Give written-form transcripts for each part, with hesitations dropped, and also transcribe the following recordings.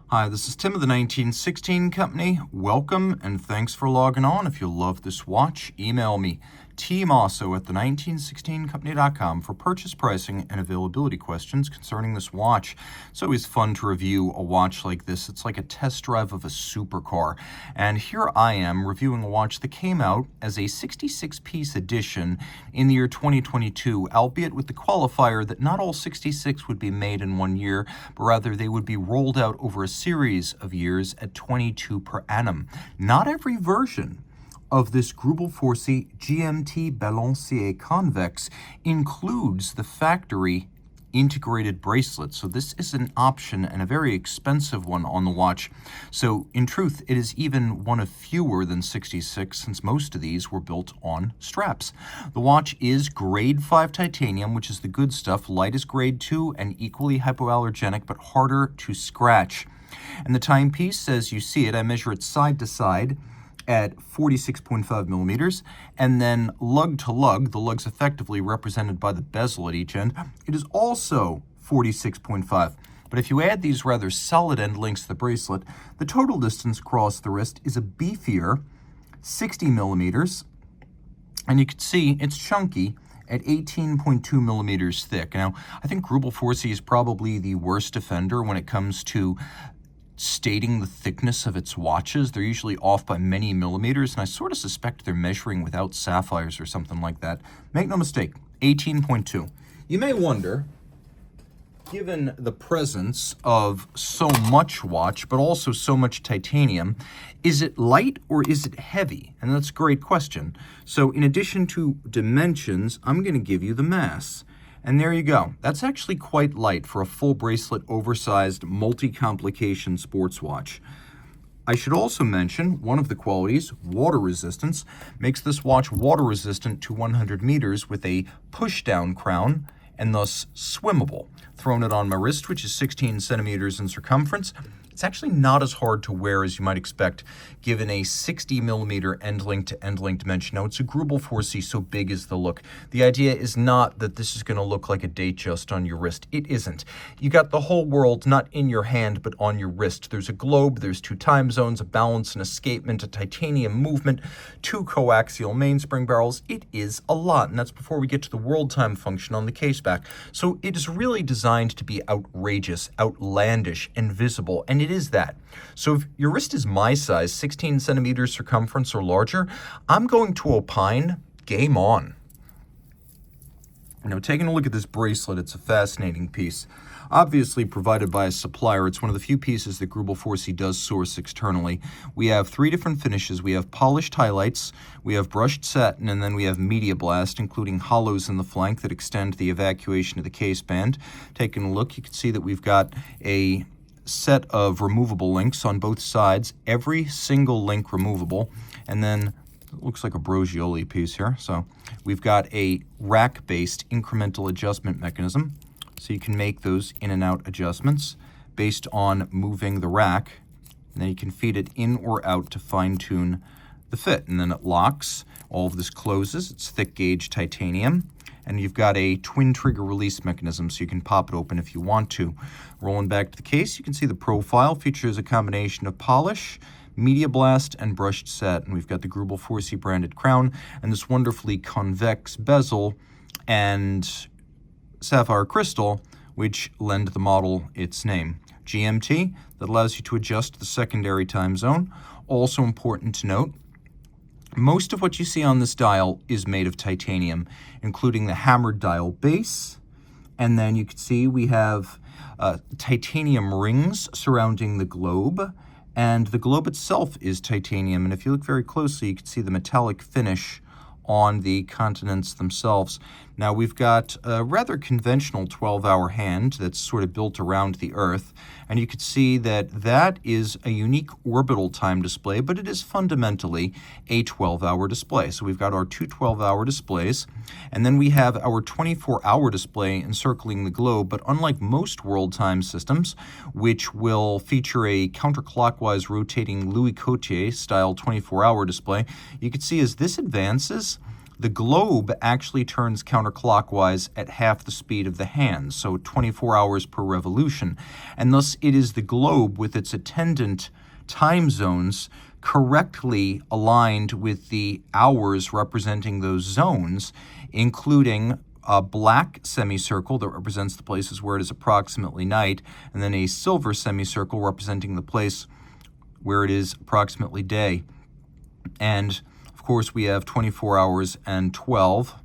Hi, this is Tim of the 1916 Company. Welcome and thanks for logging on. If you love this watch, email me, Team Mosso at the1916company.com for purchase pricing and availability questions concerning this watch. It's always fun to review a watch like this. It's like a test drive of a supercar. And here I am reviewing a watch that came out as a 66-piece edition in the year 2022, albeit with the qualifier that not all 66 would be made in 1 year, but rather they would be rolled out over a series of years at 22 per annum. Not every version of this Greubel Forsey GMT Balancier Convexe includes the factory integrated bracelet. So this is an option and a very expensive one on the watch. So in truth, it is even one of fewer than 66 since most of these were built on straps. The watch is grade 5 titanium, which is the good stuff. Light is grade 2 and equally hypoallergenic, but harder to scratch. And the timepiece, as you see it, I measure it side to side at 46.5 millimeters, and then lug to lug, the lug's effectively represented by the bezel at each end, it is also 46.5. But if you add these rather solid end links to the bracelet, the total distance across the wrist is a beefier 60 millimeters, and you can see it's chunky at 18.2 millimeters thick. Now, I think Greubel Forsey is probably the worst offender when it comes to stating the thickness of its watches. They're usually off by many millimeters, and I sort of suspect they're measuring without sapphires or something like that. Make no mistake, 18.2. You may wonder, given the presence of so much watch, but also so much titanium, is it light or is it heavy? And that's a great question. So in addition to dimensions, I'm going to give you the mass. And there you go. That's actually quite light for a full bracelet, oversized, multi-complication sports watch. I should also mention one of the qualities, water resistance, makes this watch water resistant to 100 meters with a push-down crown and thus swimmable. Throwing it on my wrist, which is 16 centimeters in circumference, it's actually not as hard to wear as you might expect, given a 60 millimeter end-link to end-link dimension. Now, it's a Greubel Forsey, so big is the look. The idea is not that this is going to look like a Datejust on your wrist. It isn't. You got the whole world not in your hand, but on your wrist. There's a globe, there's 2 time zones, a balance and escapement, a titanium movement, 2 coaxial mainspring barrels. It is a lot, and that's before we get to the world time function on the case back. So it is really designed to be outrageous, outlandish, and visible, and it is that. So if your wrist is my size, 16 centimeters circumference or larger, I'm going to opine, game on. Now, taking a look at this bracelet, it's a fascinating piece. Obviously provided by a supplier, it's one of the few pieces that Greubel Forsey does source externally. We have 3 different finishes. We have polished highlights, we have brushed satin, and then we have media blast, including hollows in the flank that extend the evacuation of the case band. Taking a look, you can see that we've got a set of removable links on both sides, every single link removable, and then it looks like a Brogioli piece here. So we've got a rack-based incremental adjustment mechanism, so you can make those in and out adjustments based on moving the rack, and then you can feed it in or out to fine-tune the fit, and then it locks. All of this closes. It's thick gauge titanium, and you've got a twin trigger release mechanism, so you can pop it open if you want to. Rolling back to the case, you can see the profile features a combination of polish, media blast, and brushed satin. We've got the Greubel Forsey branded crown and this wonderfully convex bezel and sapphire crystal, which lend the model its name. GMT, that allows you to adjust the secondary time zone. Also important to note, most of what you see on this dial is made of titanium, including the hammered dial base. And then you can see we have titanium rings surrounding the globe, and the globe itself is titanium. And if you look very closely, you can see the metallic finish on the continents themselves. Now, we've got a rather conventional 12-hour hand that's sort of built around the Earth, and you can see that that is a unique orbital time display, but it is fundamentally a 12-hour display. So we've got our 2 12-hour displays, and then we have our 24-hour display encircling the globe, but unlike most world time systems, which will feature a counterclockwise rotating Louis Coutier style 24-hour display, you can see as this advances, The globe actually turns counterclockwise at half the speed of the hands, so 24 hours per revolution. And thus it is the globe with its attendant time zones correctly aligned with the hours representing those zones, including a black semicircle that represents the places where it is approximately night, and then a silver semicircle representing the place where it is approximately day. And of course, we have 24 hours and 12.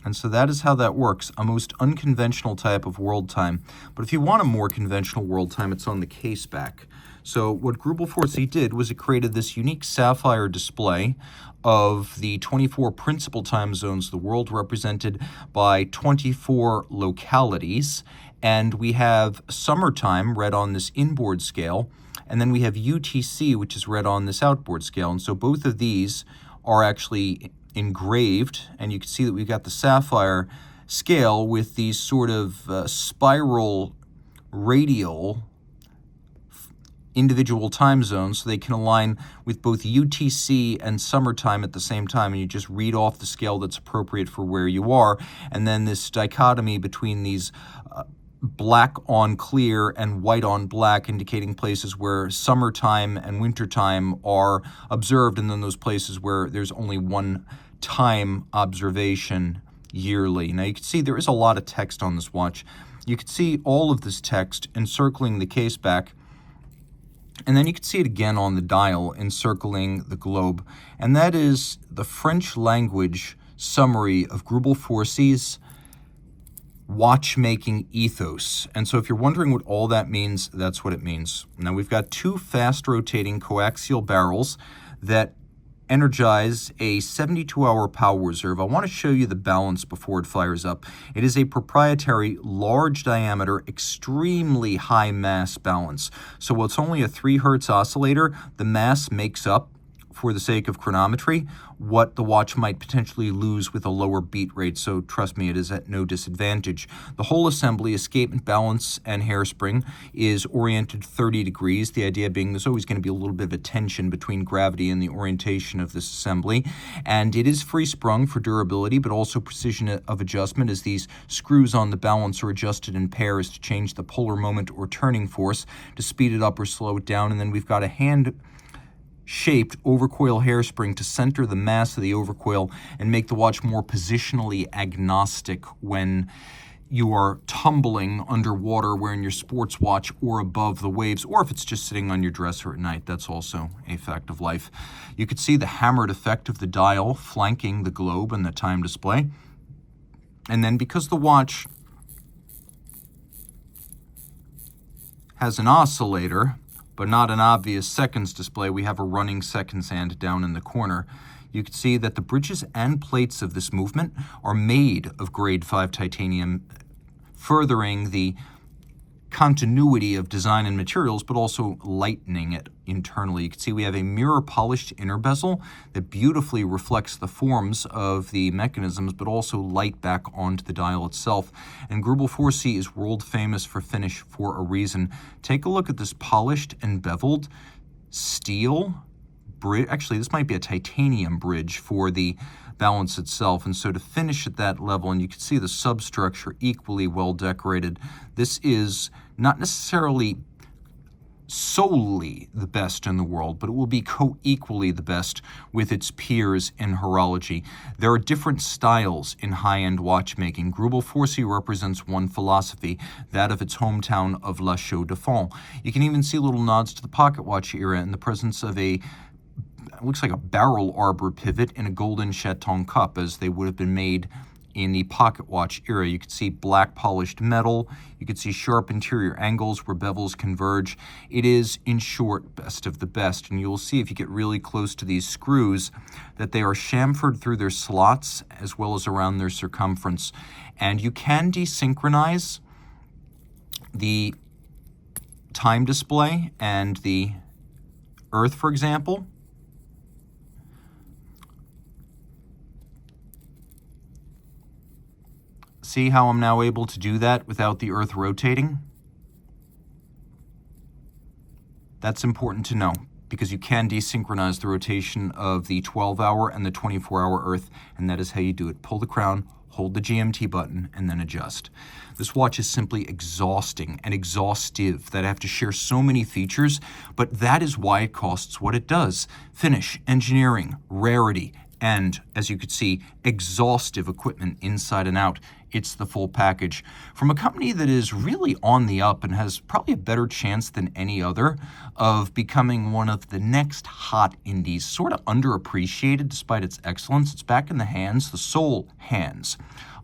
And so that is how that works, a most unconventional type of world time. But if you want a more conventional world time, it's on the case back. So what Greubel Forsey did was it created this unique sapphire display of the 24 principal time zones of the world, represented by 24 localities. And we have summertime read on this inboard scale, and then we have UTC, which is read on this outboard scale. And so both of these are actually engraved, and you can see that we've got the sapphire scale with these sort of spiral radial individual time zones, so they can align with both UTC and summertime at the same time, and you just read off the scale that's appropriate for where you are. And then this dichotomy between these black on clear and white on black, indicating places where summertime and wintertime are observed, and then those places where there's only one time observation yearly. Now you can see there is a lot of text on this watch. You can see all of this text encircling the case back, and then you can see it again on the dial encircling the globe. And that is the French language summary of Greubel Forsey's watchmaking ethos. And so if you're wondering what all that means, that's what it means. Now we've got two fast rotating coaxial barrels that energize a 72-hour power reserve. I want to show you the balance before it fires up. It is a proprietary, large diameter, extremely high mass balance. So while it's only a 3 Hertz oscillator, the mass makes up, for the sake of chronometry, what the watch might potentially lose with a lower beat rate. So trust me, it is at no disadvantage. The whole assembly, escapement, balance, and hairspring, is oriented 30 degrees. The idea being there's always going to be a little bit of a tension between gravity and the orientation of this assembly. And it is free sprung for durability, but also precision of adjustment, as these screws on the balance are adjusted in pairs to change the polar moment or turning force to speed it up or slow it down. And then we've got a hand-shaped overcoil hairspring to center the mass of the overcoil and make the watch more positionally agnostic when you are tumbling underwater wearing your sports watch, or above the waves, or if it's just sitting on your dresser at night. That's also a fact of life. You could see the hammered effect of the dial flanking the globe and the time display. And then because the watch has an oscillator, but not an obvious seconds display, we have a running seconds hand down in the corner. You can see that the bridges and plates of this movement are made of grade 5 titanium, furthering the continuity of design and materials, but also lightening it internally. You can see we have a mirror polished inner bezel that beautifully reflects the forms of the mechanisms, but also light back onto the dial itself. And Greubel Forsey is world famous for finish for a reason. Take a look at this polished and beveled steel bridge. Actually, this might be a titanium bridge for the balance itself. And so to finish at that level, and you can see the substructure equally well decorated, this is not necessarily solely the best in the world, but it will be co-equally the best with its peers in horology. There are different styles in high-end watchmaking. Greubel Forsey represents one philosophy, that of its hometown of La Chaux-de-Fonds. You can even see little nods to the pocket watch era in the presence of a looks like a barrel arbor pivot in a golden chaton cup, as they would have been made in the pocket watch era. You can see black polished metal. You can see sharp interior angles where bevels converge. It is, in short, best of the best. And you'll see if you get really close to these screws that they are chamfered through their slots as well as around their circumference. And you can desynchronize the time display and the earth, for example. See how I'm now able to do that without the earth rotating? That's important to know. because you can desynchronize the rotation of the 12-hour and the 24-hour Earth, and that is how you do it. Pull the crown, hold the GMT button, and then adjust. This watch is simply exhausting and exhaustive that I have to share so many features, but that is why it costs what it does. Finish, engineering, rarity, and, as you could see, exhaustive equipment inside and out. It's the full package. From a company that is really on the up and has probably a better chance than any other of becoming one of the next hot indies, sort of underappreciated despite its excellence. It's back in the hands, the sole hands,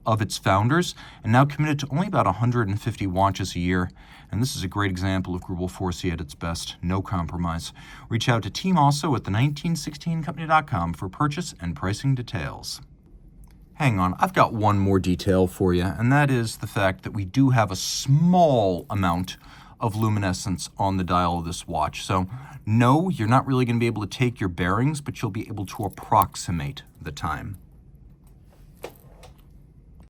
of its founders, and now committed to only about 150 watches a year. And this is a great example of Greubel Forsey at its best. No compromise. Reach out to Team Mosso at the1916company.com for purchase and pricing details. Hang on, I've got one more detail for you, and that is the fact that we do have a small amount of luminescence on the dial of this watch. So no, you're not really going to be able to take your bearings, but you'll be able to approximate the time.